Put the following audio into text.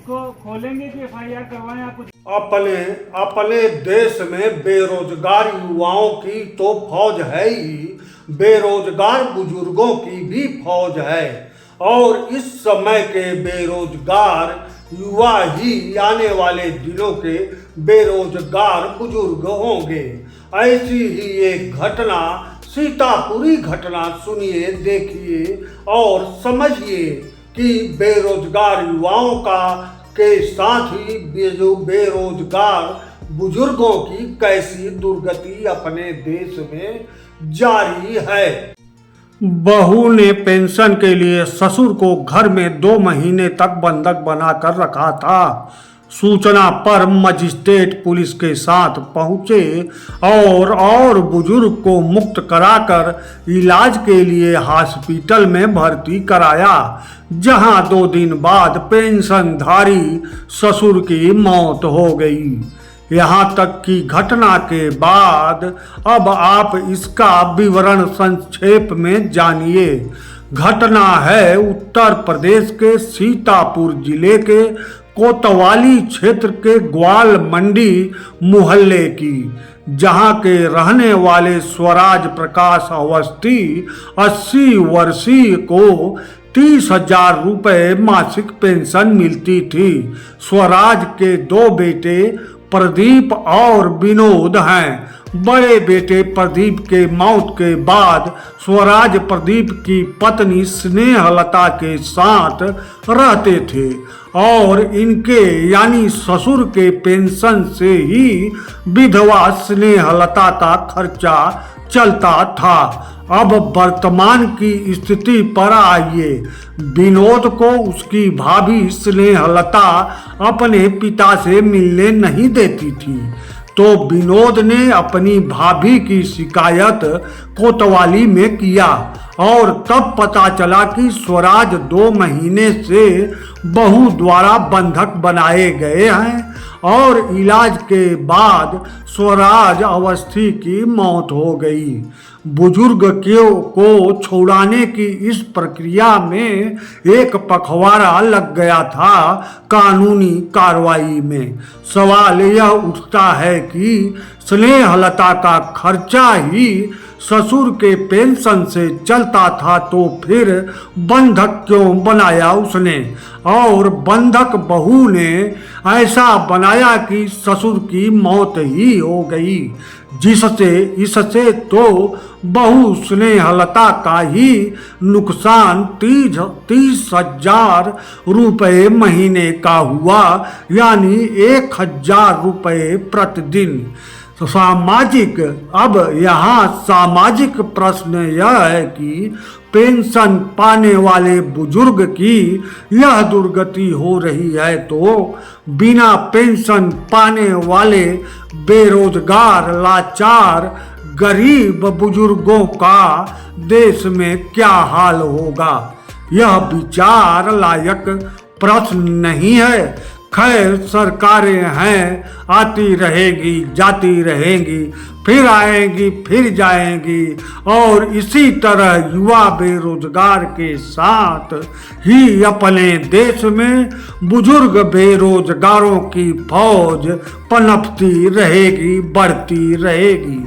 इसको खोलेंगे कि एफआईआर करवाएं आप? अपने अपने देश में बेरोजगार युवाओं की तो फौज है ही, बेरोजगार बुजुर्गों की भी फौज है। और इस समय के बेरोजगार युवा ही आने वाले दिनों के बेरोजगार बुजुर्ग होंगे। ऐसी ही एक घटना, सीतापुरी घटना सुनिए, देखिए और समझिए कि बेरोजगार युवाओं का के साथ ही बेरोजगार बुजुर्गों की कैसी दुर्गति अपने देश में जारी है। बहू ने पेंशन के लिए ससुर को घर में 2 महीने तक बंधक बनाकर रखा था। सूचना पर मजिस्ट्रेट पुलिस के साथ पहुंचे और बुजुर्ग को मुक्त कराकर इलाज के लिए हॉस्पिटल में भर्ती कराया, जहां 2 दिन बाद पेंशनधारी ससुर की मौत हो गई। यहाँ तक कि घटना के बाद अब आप इसका विवरण संक्षेप में जानिए। घटना है उत्तर प्रदेश के सीतापुर जिले के कोतवाली क्षेत्र के ग्वाल मंडी मोहल्ले की, जहां के रहने वाले स्वराज प्रकाश अवस्थी 80 वर्षीय को 30,000 रुपये मासिक पेंशन मिलती थी। स्वराज के 2 बेटे प्रदीप और विनोद हैं। बड़े बेटे प्रदीप के मौत के बाद स्वराज प्रदीप की पत्नी स्नेहलता के साथ रहते थे और इनके यानी ससुर के पेंशन से ही विधवा स्नेहलता का खर्चा चलता था। अब वर्तमान की स्थिति पर आइए। विनोद को उसकी भाभी स्नेहलता अपने पिता से मिलने नहीं देती थी, तो विनोद ने अपनी भाभी की शिकायत कोतवाली में किया और तब पता चला कि स्वराज 2 महीने से बहू द्वारा बंधक बनाए गए हैं और इलाज के बाद स्वराज अवस्थी की मौत हो गई। बुजुर्ग को छुड़ाने की इस प्रक्रिया में एक पखवाड़ा लग गया था कानूनी कार्रवाई में। सवाल यह उठता है कि स्नेहलता का खर्चा ही ससुर के पेंशन से चलता था, तो फिर बंधक क्यों बनाया उसने? और बंधक बहू ने ऐसा बनाया कि ससुर की मौत ही हो गई, इससे तो बहू स्नेहलता का ही नुकसान 30,000 रुपये महीने का हुआ, यानी 1,000 रुपये प्रतिदिन। अब यहाँ सामाजिक प्रश्न यह है कि पेंशन पाने वाले बुजुर्ग की यह दुर्गति हो रही है, तो बिना पेंशन पाने वाले बेरोजगार लाचार गरीब बुजुर्गों का देश में क्या हाल होगा? यह विचार लायक प्रश्न नहीं है। खैर, सरकारें हैं, आती रहेगी जाती रहेंगी, फिर आएंगी फिर जाएंगी, और इसी तरह युवा बेरोजगार के साथ ही अपने देश में बुजुर्ग बेरोजगारों की फौज पनपती रहेगी, बढ़ती रहेगी।